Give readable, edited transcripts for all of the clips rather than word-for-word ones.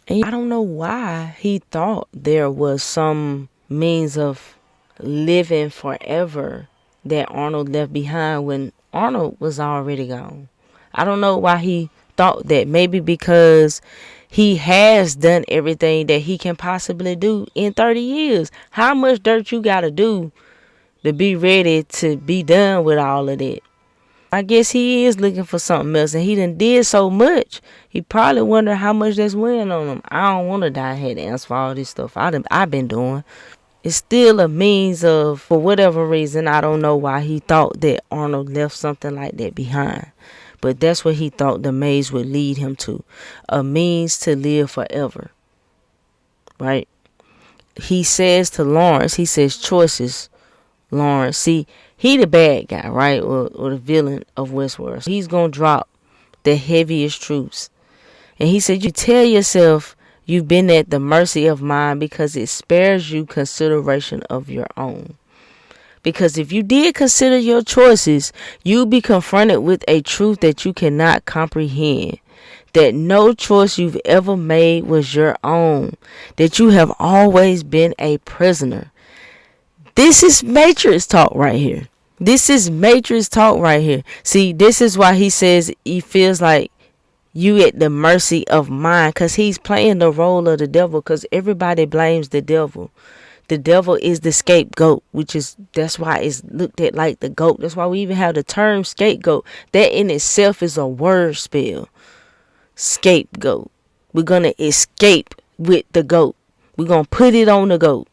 And I don't know why he thought there was some means of living forever that Arnold left behind when Arnold was already gone. I don't know why he thought that. Maybe because he has done everything that he can possibly do in 30 years. How much dirt you gotta do to be ready to be done with all of that? I guess he is looking for something else, and he done did so much. He probably wonder how much that's weighing on him. I don't want to die had to answer for all this stuff I've been doing. It's still a means of, for whatever reason, I don't know why he thought that Arnold left something like that behind. But that's what he thought the maze would lead him to. A means to live forever. Right? He says to Lawrence, he says choices, Lawrence. See, he the bad guy, right? Or the villain of Westworld. So he's going to drop the heaviest truths. And he said, you tell yourself you've been at the mercy of mine because it spares you consideration of your own. Because if you did consider your choices, you'd be confronted with a truth that you cannot comprehend. That no choice you've ever made was your own. That you have always been a prisoner. This is Matrix talk right here. This is Matrix talk right here. See, this is why he says he feels like you at the mercy of mine, because he's playing the role of the devil, because everybody blames the devil. The devil is the scapegoat, that's why it's looked at like the goat. That's why we even have the term scapegoat. That in itself is a word spell. Scapegoat. We're going to escape with the goat. We're going to put it on the goat.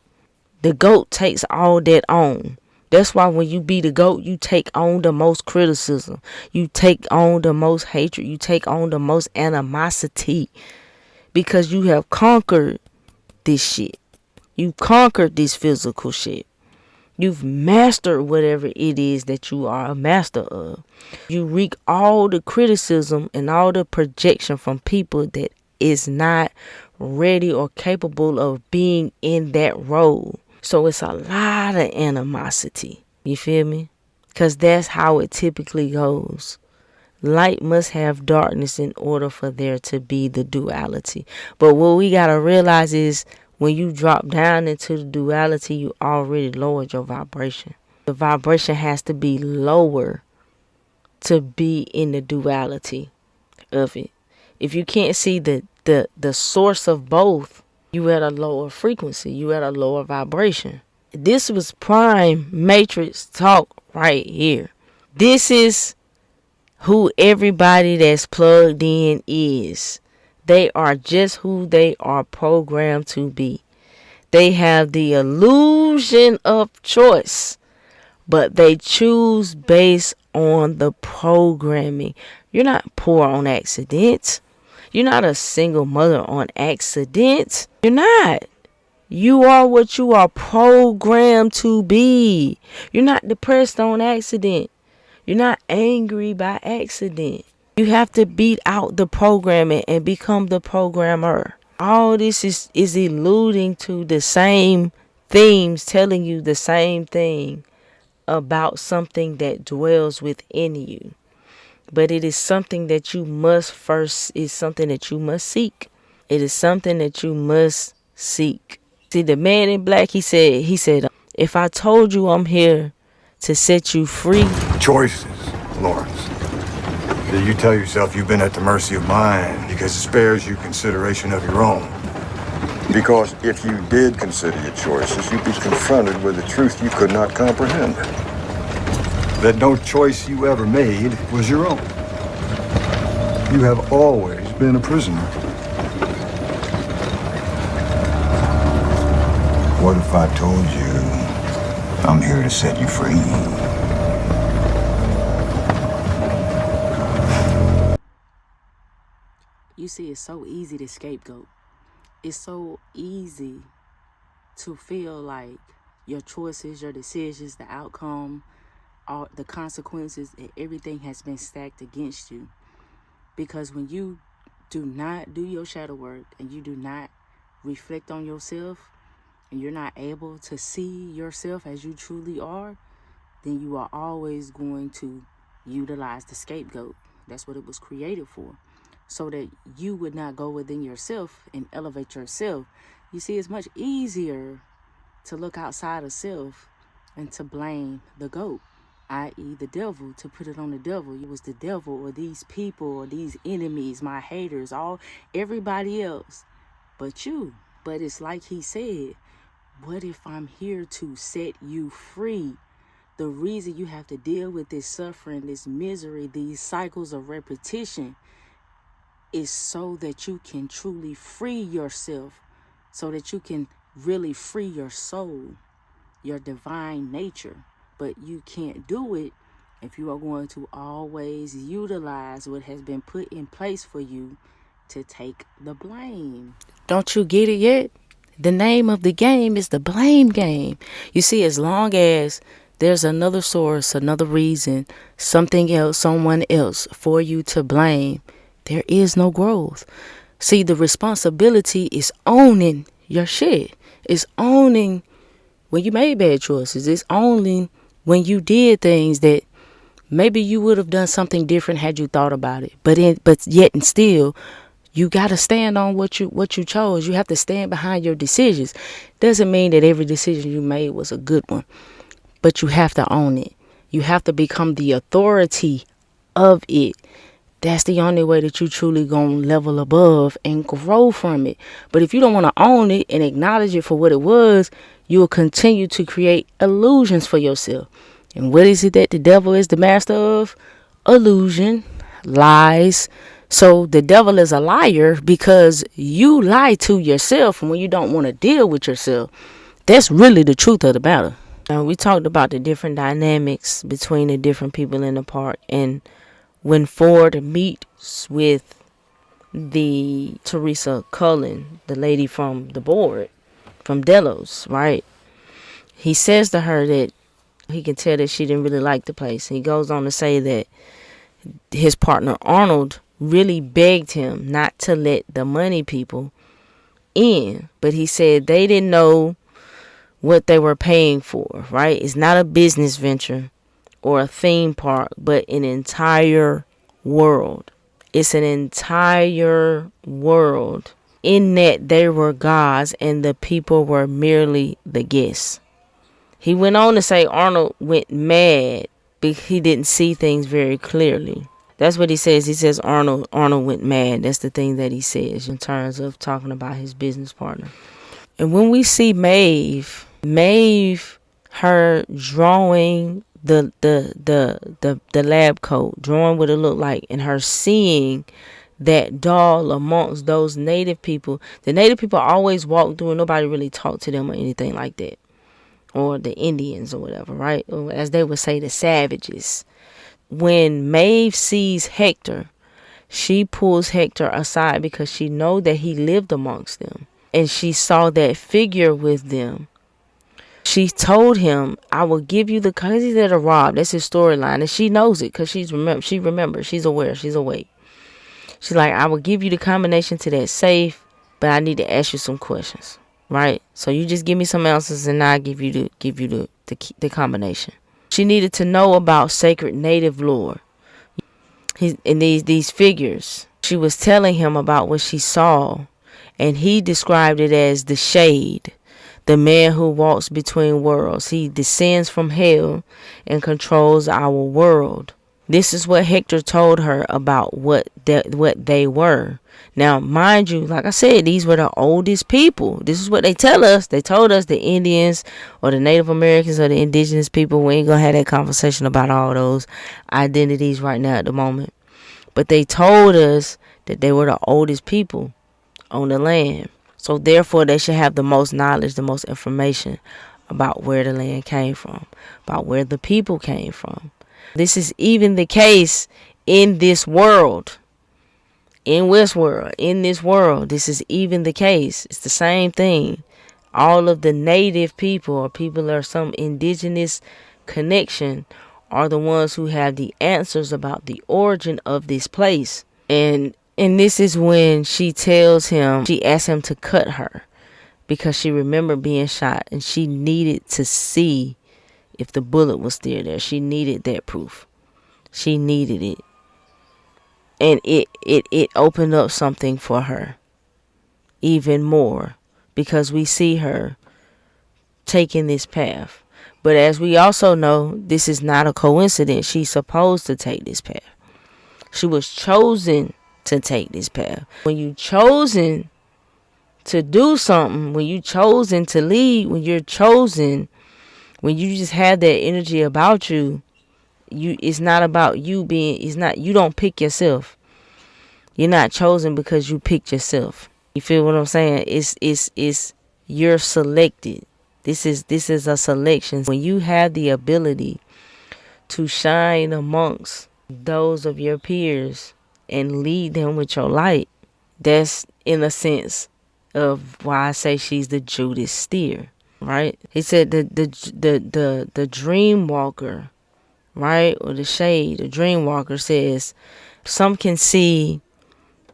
The goat takes all that on. That's why when you be the GOAT, you take on the most criticism. You take on the most hatred. You take on the most animosity. Because you have conquered this shit. You conquered this physical shit. You've mastered whatever it is that you are a master of. You wreak all the criticism and all the projection from people that is not ready or capable of being in that role. So it's a lot of animosity. You feel me? Because that's how it typically goes. Light must have darkness in order for there to be the duality. But what we got to realize is when you drop down into the duality, you already lowered your vibration. The vibration has to be lower to be in the duality of it. If you can't see the source of both, you at a lower frequency. You at a lower vibration. This was prime Matrix talk right here. This is who everybody that's plugged in is. They are just who they are programmed to be. They have the illusion of choice, but they choose based on the programming. You're not poor on accident. You're not a single mother on accident. You're not. You are what you are programmed to be. You're not depressed on accident. You're not angry by accident. You have to beat out the programming and become the programmer. All this is alluding to the same themes, telling you the same thing about something that dwells within you. But it is something that you must first, is something that you must seek. It is something that you must seek. See, the man in black, he said, if I told you I'm here to set you free. Choices, Lawrence. You tell yourself you've been at the mercy of mine because it spares you consideration of your own. Because if you did consider your choices, you'd be confronted with a truth you could not comprehend. That no choice you ever made was your own. You have always been a prisoner. What if I told you I'm here to set you free? You see, it's so easy to scapegoat. It's so easy to feel like your choices, your decisions, the outcome, all the consequences, and everything has been stacked against you. Because when you do not do your shadow work and you do not reflect on yourself, and you're not able to see yourself as you truly are, then you are always going to utilize the scapegoat. That's what it was created for. so that you would not go within yourself and elevate yourself. You see, it's much easier to look outside of self and to blame the goat, i.e. the devil, to put it on the devil. It was the devil or these people or these enemies, my haters, everybody else but you. But it's like he said, what if I'm here to set you free? The reason you have to deal with this suffering, this misery, these cycles of repetition is so that you can truly free yourself, so that you can really free your soul, your divine nature. But you can't do it if you are going to always utilize what has been put in place for you to take the blame. Don't you get it yet? The name of the game is the blame game. You see, as long as there's another source, another reason, something else, someone else for you to blame, there is no growth. See, the responsibility is owning your shit. It's owning when you made bad choices. It's owning when you did things that maybe you would have done something different had you thought about it. But yet and still, you got to stand on what you chose. You have to stand behind your decisions. Doesn't mean that every decision you made was a good one, but you have to own it. You have to become the authority of it. That's the only way that you truly gonna level above and grow from it. But if you don't want to own it and acknowledge it for what it was, you will continue to create illusions for yourself. And what is it that the devil is the master of? Illusion, lies. So the devil is a liar because you lie to yourself when you don't want to deal with yourself. That's really the truth of the matter. Now, we talked about the different dynamics between the different people in the park, and when Ford meets with the Teresa Cullen, the lady from the board, from Delos, right? He says to her that he can tell that she didn't really like the place. He goes on to say that his partner Arnold really begged him not to let the money people in, but he said they didn't know what they were paying for, right? It's not a business venture or a theme park, but an entire world. It's an entire world. In that they were gods and the people were merely the guests. He went on to say Arnold went mad because he didn't see things very clearly. That's what he says. He says Arnold went mad. That's the thing that he says in terms of talking about his business partner. And when we see Maeve, her drawing the lab coat, drawing what it looked like, and her seeing that doll amongst those native people. The native people always walked through and nobody really talked to them or anything like that. Or the Indians or whatever, right? Or as they would say, the savages. When Maeve sees Hector, she pulls Hector aside because she know that he lived amongst them. And she saw that figure with them. She told him, I will give you the currency that are robbed. That's his storyline. And she knows it because she remembers. She's aware. She's awake. She's like, I will give you the combination to that safe, but I need to ask you some questions. Right? So you just give me some answers and I'll give you the combination. She needed to know about sacred native lore. In these figures. She was telling him about what she saw, and he described it as the shade, the man who walks between worlds. He descends from hell and controls our world. This is what Hector told her about what they were. Now, mind you, like I said, these were the oldest people. This is what they tell us. They told us the Indians or the Native Americans or the indigenous people. We ain't going to have that conversation about all those identities right now at the moment. But they told us that they were the oldest people on the land. So therefore, they should have the most knowledge, the most information about where the land came from, about where the people came from. This is even the case in this world. In Westworld, in this world, this is even the case. It's the same thing. All of the native people or people or some indigenous connection are the ones who have the answers about the origin of this place. And this is when she tells him, she asks him to cut her because she remembered being shot and she needed to see if the bullet was still there. She needed that proof. She needed it. And it opened up something for her even more, because we see her taking this path. But as we also know, this is not a coincidence. She's supposed to take this path. She was chosen to take this path. When you chosen to do something, when you chosen to lead, when you're chosen, when you just have that energy about you, it's not about you being, it's not, you don't pick yourself. You're not chosen because you picked yourself. You feel what I'm saying? It's you're selected. This is a selection. When you have the ability to shine amongst those of your peers and lead them with your light, that's in a sense of why I say she's the Judas steer, right? He said the dream walker, right? Or the shade, the dream walker says, some can see,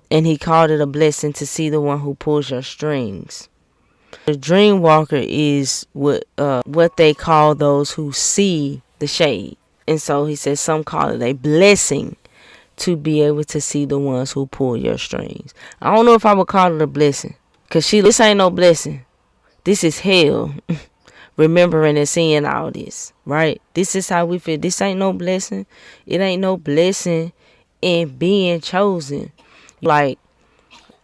and he called it a blessing to see the one who pulls your strings. The dream walker is what they call those who see the shade. And so he says some call it a blessing to be able to see the ones who pull your strings. I don't know if I would call it a blessing, because this ain't no blessing. This is hell. Remembering and seeing all this, right? This is how we feel. This ain't no blessing. It ain't no blessing in being chosen. Like,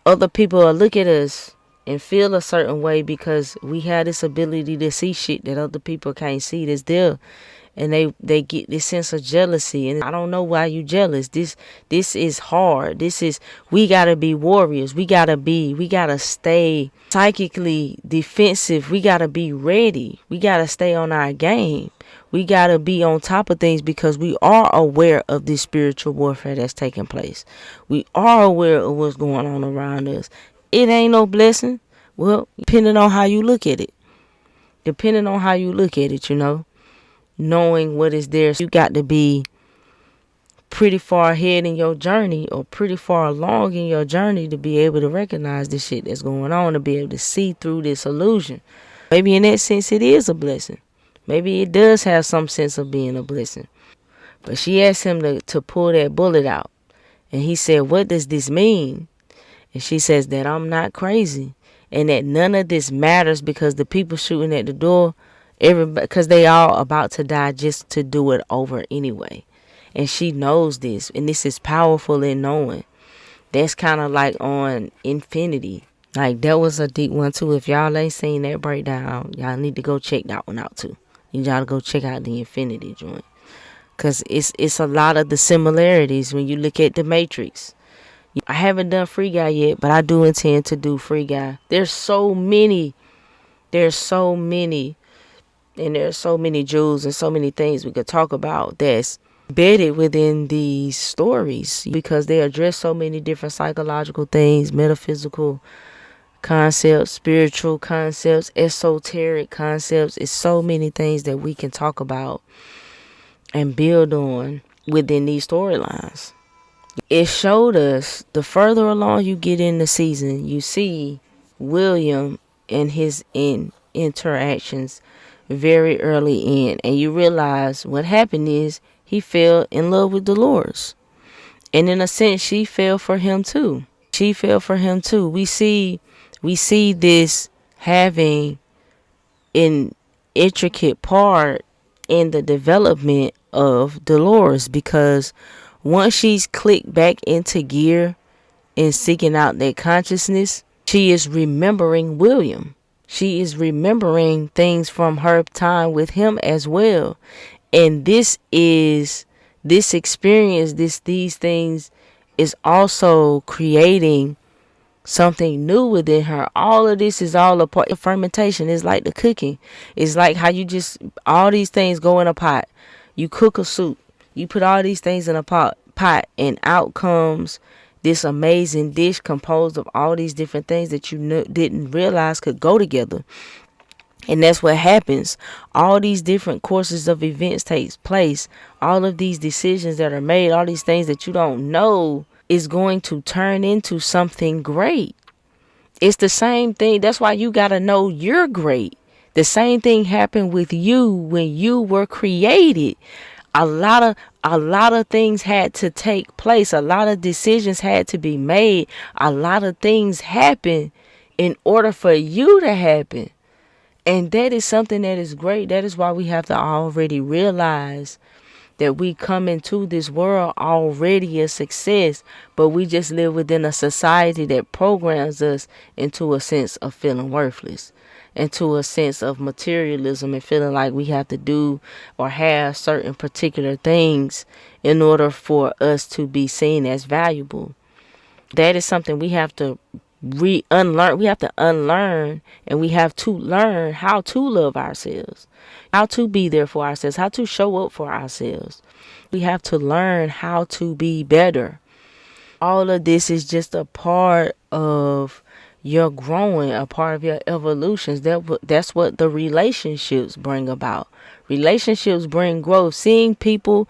other people will look at us and feel a certain way because we have this ability to see shit that other people can't see that's there. And they get this sense of jealousy. And I don't know why you jealous. This is hard. We gotta be warriors. We gotta stay psychically defensive. We gotta be ready. We gotta stay on our game. We gotta be on top of things because we are aware of this spiritual warfare that's taking place. We are aware of what's going on around us. It ain't no blessing. Well, depending on how you look at it. You know. Knowing what is there, you got to be pretty far ahead in your journey or pretty far along in your journey to be able to recognize the shit that's going on, to be able to see through this illusion. Maybe in that sense it is a blessing. Maybe it does have some sense of being a blessing. But she asked him to pull that bullet out. And he said, what does this mean? And she says that I'm not crazy and that none of this matters because the people shooting at the door, everybody, because they all about to die just to do it over anyway. And she knows this, and this is powerful in knowing. That's kind of like on Infinity. Like, that was a deep one too. If y'all ain't seen that breakdown, y'all need to go check that one out too. You gotta go check out the Infinity joint, because it's a lot of the similarities when you look at the Matrix. I haven't done Free Guy yet, but I do intend to do Free Guy. There's so many and there's so many jewels and so many things we could talk about that's embedded within these stories, because they address so many different psychological things, metaphysical concepts, spiritual concepts, esoteric concepts. It's so many things that we can talk about and build on within these storylines. It showed us, the further along you get in the season, you see William and his interactions very early in, and you realize what happened is he fell in love with Dolores, and in a sense she fell for him too. We see this having an intricate part in the development of Dolores, because once she's clicked back into gear and seeking out that consciousness, she is remembering William. She is remembering things from her time with him as well. And this experience, these things is also creating something new within her. All of this is all a part of fermentation. It's like the cooking. It's like how you just, all these things go in a pot. You cook a soup. You put all these things in a pot, and out comes this amazing dish composed of all these different things that you didn't realize could go together. And that's what happens. All these different courses of events takes place. All of these decisions that are made, all these things that you don't know is going to turn into something great. It's the same thing. That's why you got to know you're great. The same thing happened with you when you were created. A lot of things had to take place. A lot of decisions had to be made. A lot of things happened in order for you to happen. And that is something that is great. That is why we have to already realize that we come into this world already a success, but we just live within a society that programs us into a sense of feeling worthless, into a sense of materialism and feeling like we have to do or have certain particular things in order for us to be seen as valuable. That is something we have to unlearn. We have to unlearn, and we have to learn how to love ourselves, how to be there for ourselves, how to show up for ourselves. We have to learn how to be better. All of this is just a part of your growing, a part of your evolutions. That's what the relationships bring about. Relationships bring growth. Seeing people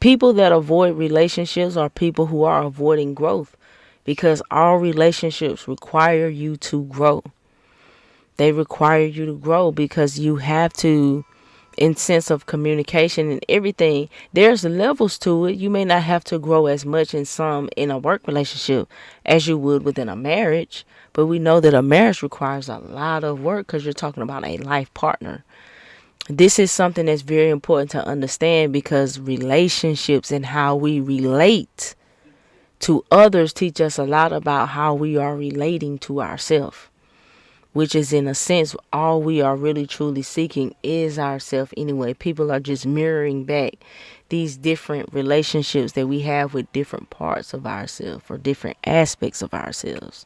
that avoid relationships are people who are avoiding growth, because all relationships require you to grow. They require you to grow because you have to, in sense of communication and everything, there's levels to it. You may not have to grow as much in a work relationship as you would within a marriage, but we know that a marriage requires a lot of work because you're talking about a life partner. This is something that's very important to understand, because relationships and how we relate to others teach us a lot about how we are relating to ourselves, which is, in a sense, all we are really truly seeking is ourselves anyway. People are just mirroring back these different relationships that we have with different parts of ourselves or different aspects of ourselves.